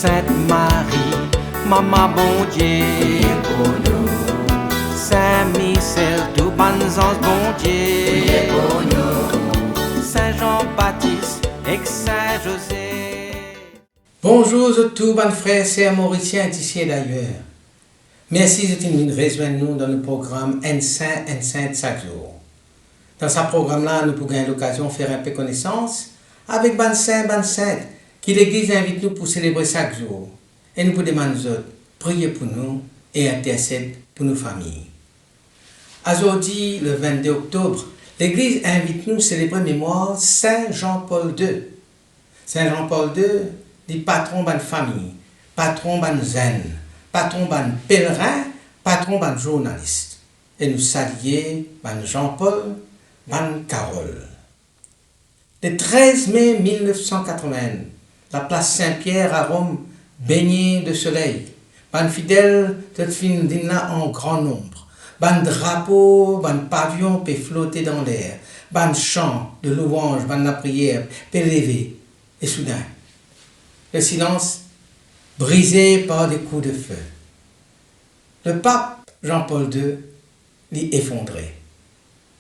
Sainte Marie, Maman bon Dieu, pour nous. Saint Michel, tout bon ange bon Dieu, pour nous. Saint Jean-Baptiste et Saint José. Bonjour à tous mes frères et sœurs mauriciens d'ici et d'ailleurs. Merci de nous rejoindre nous dans le programme Un Saint chaque jour. Dans ce programme-là, nous pouvons l'occasion de faire un peu connaissance avec ban saint, qui l'Église invite nous pour célébrer chaque jour. Et nous pouvons demander aux autres, prier pour nous et intercéder pour nos familles. Aujourd'hui, le 22 octobre, l'Église invite nous à célébrer mémoire Saint Jean-Paul II. Saint Jean-Paul II dit patron de la famille, patron de la zen, patron de pèlerin, patron de journaliste. Et nous saluons Jean-Paul, Carole. Le 13 mai 1980, la place Saint-Pierre à Rome baignée de soleil. Ban fidèles de là en grand nombre. Ban drapeau, ban pavillon peut flotter dans l'air. Ban chant de louange, ban la prière peut lever. Et soudain, le silence brisé par des coups de feu. Le pape Jean-Paul II l'y effondré,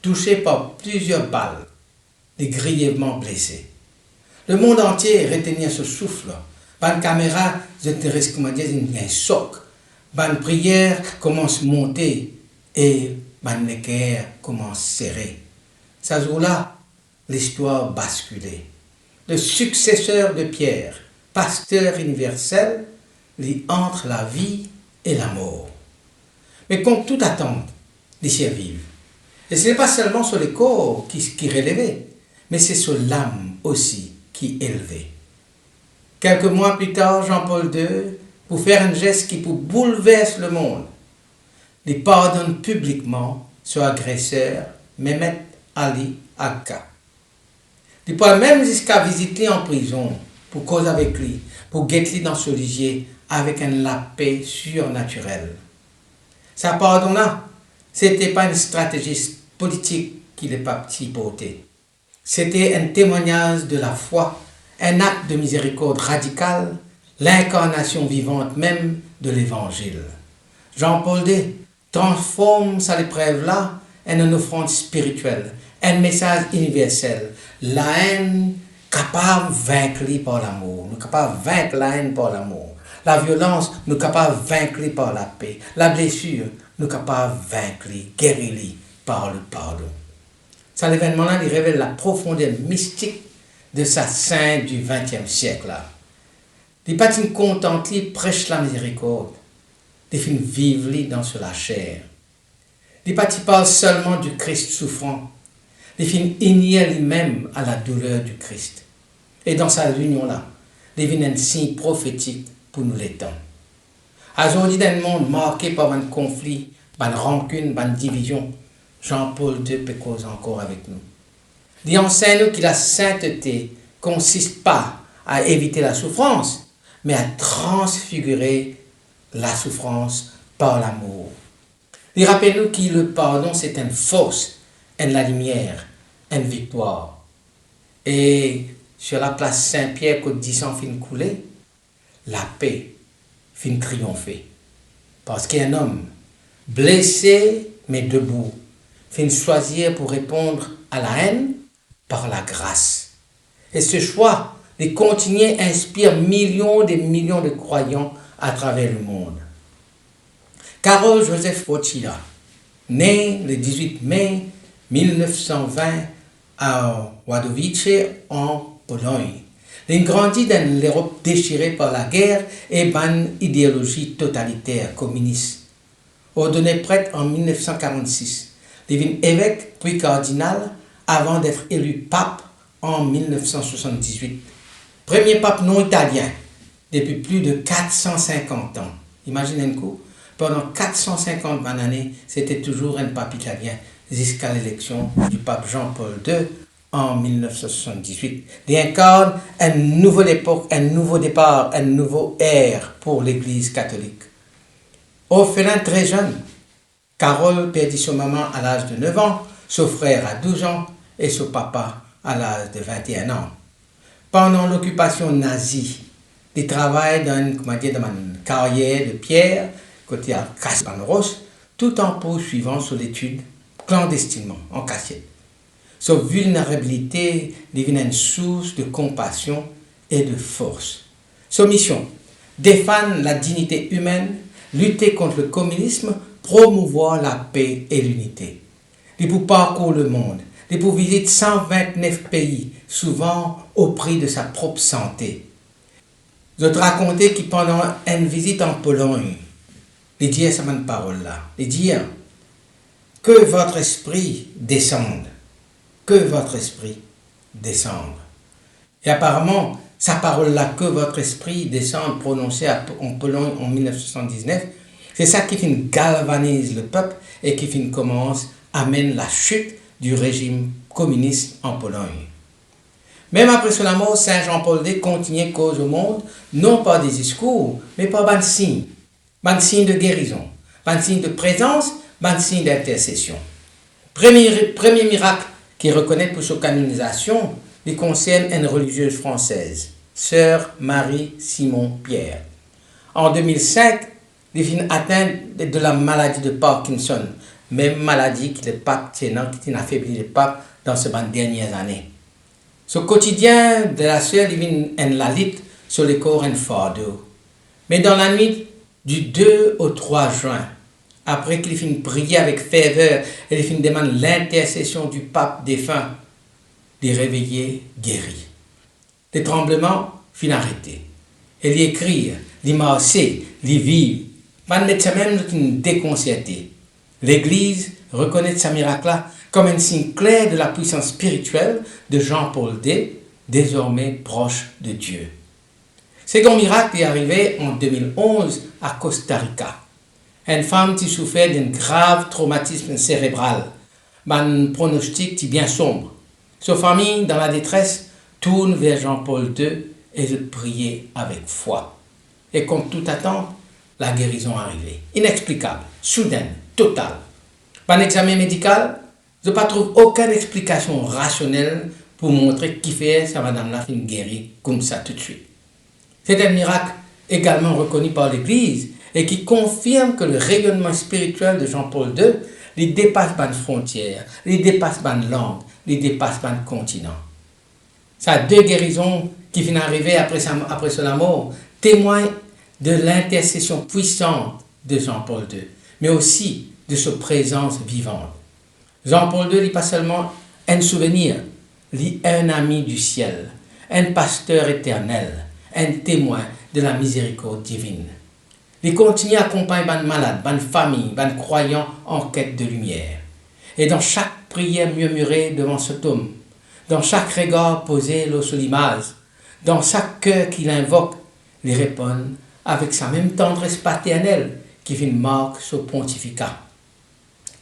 touché par plusieurs balles, les grièvement blessés. Le monde entier retenait ce souffle. Ban caméra, je te recommande un choc. Ban prière commence à monter et ban équerre commence à serrer. Ce jour-là, l'histoire basculait. Le successeur de Pierre, pasteur universel, lit entre la vie et la mort. Mais comme toute attente, les survivent. Et ce n'est pas seulement sur le corps qui relevait, mais c'est sur l'âme aussi qui élevait. Quelques mois plus tard, Jean-Paul II, pour faire un geste qui peut bouleverser le monde, il pardonne publiquement son agresseur, Mehmet Ali Agca. Il peut même jusqu'à visiter en prison pour causer avec lui, pour guetter dans ce ligier avec la paix surnaturelle. Sa pardon-là, ce n'était pas une stratégie politique qu'il est parti porter. C'était un témoignage de la foi, un acte de miséricorde radical, l'incarnation vivante même de l'Évangile. Jean-Paul II transforme cette épreuve-là en une offrande spirituelle, un message universel. La haine capable de vaincre par l'amour, nous capable de vaincre la haine par l'amour. La violence, nous capable de vaincre par la paix. La blessure, nous capable de vaincre, guérir par le pardon. Cet événement-là, il révèle la profondeur mystique de sa sainte du XXe siècle. Il n'est pas content, il prêche la miséricorde. Il fait vivre dans la chair. Il parle seulement du Christ souffrant. Il fait unir lui-même à la douleur du Christ. Et dans sa union-là, il devient un signe prophétique pour nous les temps. Aujourd'hui, dans un monde marqué par un conflit, une rancune, une division, Jean-Paul II peut causer encore avec nous. Il enseigne que la sainteté ne consiste pas à éviter la souffrance, mais à transfigurer la souffrance par l'amour. Il rappelle nous que le pardon, c'est une force, la lumière, une victoire. Et sur la place Saint-Pierre, quand 10 ans fin couler, la paix fin triompher. Parce qu'un homme, blessé mais debout, fin choisir pour répondre à la haine par la grâce. Et ce choix de continuer inspire millions de croyants à travers le monde. Karol Joseph Wojtyła, né le 18 mai 1920 à Wadowice en Pologne. Il grandit dans l'Europe déchirée par la guerre et par une idéologie totalitaire communiste. Ordonné prêtre en 1946, il devient évêque puis cardinal avant d'être élu pape en 1978. Premier pape non italien depuis plus de 450 ans. Imaginez un coup, pendant 450 années, c'était toujours un pape italien jusqu'à l'élection du pape Jean-Paul II en 1978. Il incarne une nouvelle époque, un nouveau départ, un nouveau ère pour l'Église catholique. Orphelin très jeune, Carole perdit son maman à l'âge de 9 ans, son frère à 12 ans et son papa à l'âge de 21 ans. Pendant l'occupation nazie, il travaille dans une carrière de pierre, côté à Casse-Pan-Ross, tout en poursuivant son étude clandestinement, en cachette. Sa vulnérabilité devient une source de compassion et de force. Sa mission, défendre la dignité humaine, lutter contre le communisme, promouvoir la paix et l'unité. Il pour parcourir le monde, il pour visiter 129 pays, souvent au prix de sa propre santé. Je te racontais que pendant une visite en Pologne, il dit cette parole-là, il dit que votre esprit descende, que votre esprit descende. Et apparemment, sa parole-là, que votre esprit descende, prononcée en Pologne en 1979, c'est ça qui galvanise le peuple et qui amène la chute du régime communiste en Pologne. Même après son mort, Saint Jean-Paul II continue cause au monde, non pas des discours, mais par un signe de guérison, un signe de présence, un signe d'intercession. Premier miracle qu'il reconnaît pour sa canonisation, il concerne une religieuse française, Sœur Marie-Simon-Pierre. En 2005, il fut atteint de la maladie de Parkinson, même maladie que le pape qui a affaibli le pape dans ces dernières années. Ce quotidien de la sœur divine en la lutte sur le corps en fardeau. Mais dans la nuit du 2 au 3 juin, après qu'il finit prier avec ferveur et il finit demander l'intercession du pape défunt, les réveiller guéris. Les tremblements finissent arrêtés. Et les écrire, les marcher, les vivre. Van médecin même déconcerté. L'Église reconnaît ce miracle-là comme un signe clair de la puissance spirituelle de Jean-Paul II, désormais proche de Dieu. Second miracle est arrivé en 2011 à Costa Rica. Une femme qui souffrait d'un grave traumatisme cérébral, un pronostic bien sombre. Sa famille, dans la détresse, tourne vers Jean-Paul II et le priait avec foi. Et comme toute attente, la guérison est arrivée. Inexplicable, soudaine, totale. Par l'examen médical, je ne trouve aucune explication rationnelle pour montrer qui fait sa madame-là une guérie comme ça tout de suite. C'est un miracle également reconnu par l'Église et qui confirme que le rayonnement spirituel de Jean-Paul II il dépasse les frontières, il dépasse les langues, il dépasse les continents. Ces deux guérisons qui viennent arriver après sa mort témoignent de l'intercession puissante de Jean-Paul II, mais aussi de sa présence vivante. Jean-Paul II n'est pas seulement un souvenir, il est un ami du ciel, un pasteur éternel, un témoin de la miséricorde divine. Il continue à accompagner les malades, les familles, les croyants en quête de lumière. Et dans chaque prière murmurée devant cet homme, dans chaque regard posé sur l'image, dans chaque cœur qu'il invoque, il répond avec sa même tendresse paternelle qui marque son pontificat.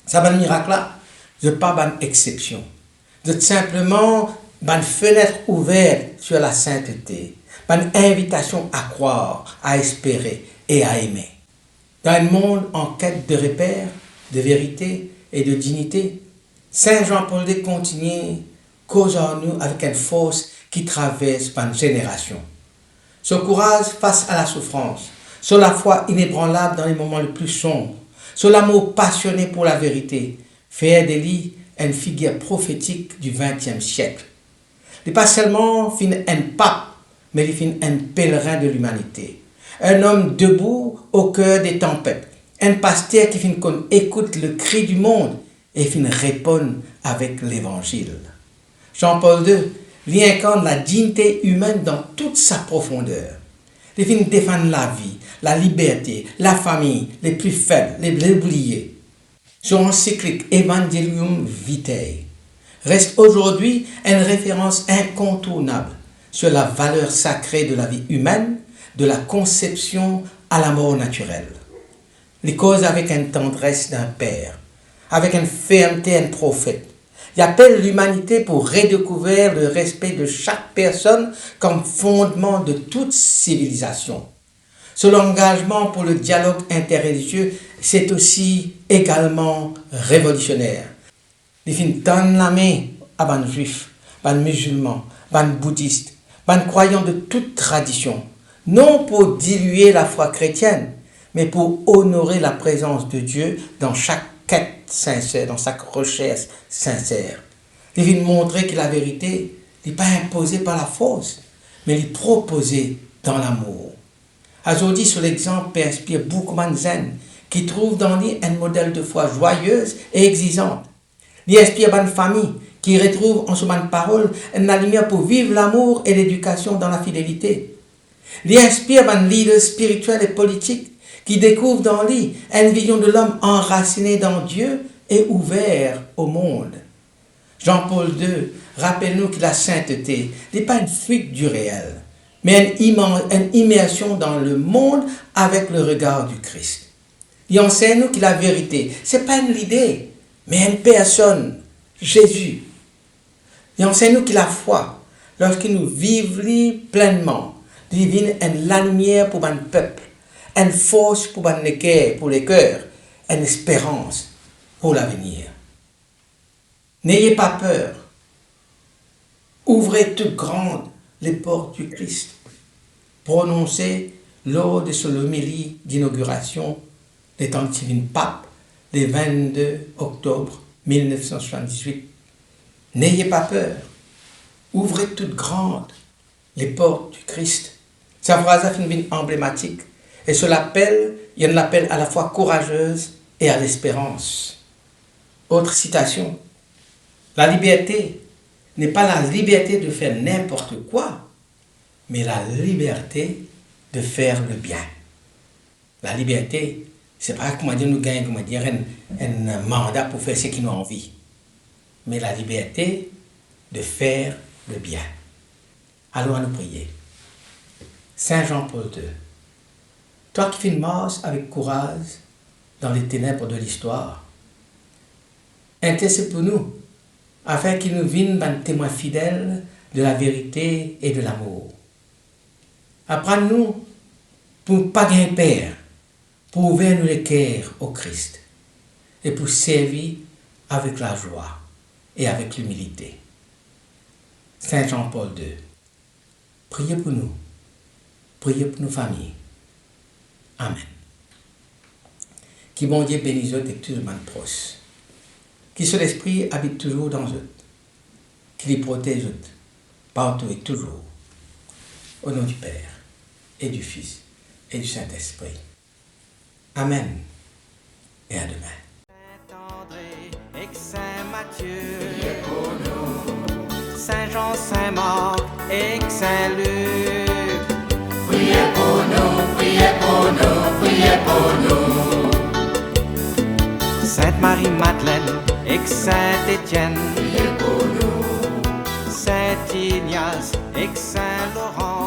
Ça va le miracle-là, ce n'est pas une exception. C'est simplement une fenêtre ouverte sur la sainteté, une invitation à croire, à espérer et à aimer. Dans un monde en quête de repères, de vérité et de dignité, Saint Jean-Paul II continue cause en nous avec une force qui traverse une génération. Ce courage face à la souffrance, sur la foi inébranlable dans les moments les plus sombres, sur l'amour passionné pour la vérité, fait de lui une figure prophétique du XXe siècle. Il n'est pas seulement un pape, mais il est un pèlerin de l'humanité. Un homme debout au cœur des tempêtes. Un pasteur qui écoute le cri du monde et répond avec l'évangile. Jean-Paul II lui incarne la dignité humaine dans toute sa profondeur. Il défend la vie, la liberté, la famille, les plus faibles, les oubliés. Son encyclique Evangelium Vitae reste aujourd'hui une référence incontournable sur la valeur sacrée de la vie humaine, de la conception à la mort naturelle. Il cause avec une tendresse d'un père, avec une fermeté d'un prophète. Il appelle l'humanité pour redécouvrir le respect de chaque personne comme fondement de toute civilisation. Son engagement pour le dialogue interreligieux, c'est aussi également révolutionnaire. Il donne la main à les juifs, les musulmans, les bouddhistes, les croyants de toute tradition, non pour diluer la foi chrétienne, mais pour honorer la présence de Dieu dans chaque quête sincère, dans chaque recherche sincère. Il vient montrer que la vérité n'est pas imposée par la force, mais elle est proposée dans l'amour. Aujourd'hui, sur l'exemple peut inspirer beaucoup de zen qui trouvent dans lui un modèle de foi joyeuse et exigeante. Il inspire une famille qui retrouve en ce parole une lumière pour vivre l'amour et l'éducation dans la fidélité. Il inspire un leader spirituel et politique qui découvre dans lui une vision de l'homme enraciné dans Dieu et ouvert au monde. Jean-Paul II rappelle-nous que la sainteté n'est pas une fuite du réel, mais une immersion dans le monde avec le regard du Christ. Il enseigne-nous que la vérité, ce n'est pas une idée, mais une personne, Jésus. Il enseigne-nous que la foi, lorsque nous vivons pleinement, devient la lumière pour un peuple, une force pour les cœurs, une espérance pour l'avenir. N'ayez pas peur. Ouvrez toutes grandes les portes du Christ. Prononcez lors de son homélie d'inauguration des temps de pape le 22 octobre 1978. N'ayez pas peur. Ouvrez toutes grandes les portes du Christ. Sa phrase est une emblématique et il y a un appel à la fois courageuse et à l'espérance. Autre citation. La liberté n'est pas la liberté de faire n'importe quoi, mais la liberté de faire le bien. La liberté, c'est pas comment dire nous gagnons un mandat pour faire ce qui nous envie, mais la liberté de faire le bien. Allons nous prier. Saint Jean-Paul II, toi qui fais une marche avec courage dans les ténèbres de l'histoire, intercède pour nous, afin qu'il nous vienne un témoin fidèle de la vérité et de l'amour. Apprends-nous pour pas gagner père, pour ouvrir nous les cœurs au Christ et pour servir avec la joie et avec l'humilité. Saint Jean-Paul II, priez pour nous, priez pour nos familles. Amen. Qui bon Dieu bénisse et tous les proches. Qui son esprit habite toujours dans eux, qui les protège partout et toujours. Au nom du Père, et du Fils, et du Saint-Esprit. Amen. Et à demain. Saint-André et Saint-Matthieu, priez pour nous. Saint-Jean, Saint-Marc et Saint-Luc, priez pour nous, priez pour nous, priez pour nous. Sainte-Marie-Madeleine et Saint-Étienne, Priez pour nous. Saint-Ignace et Saint-Laurent,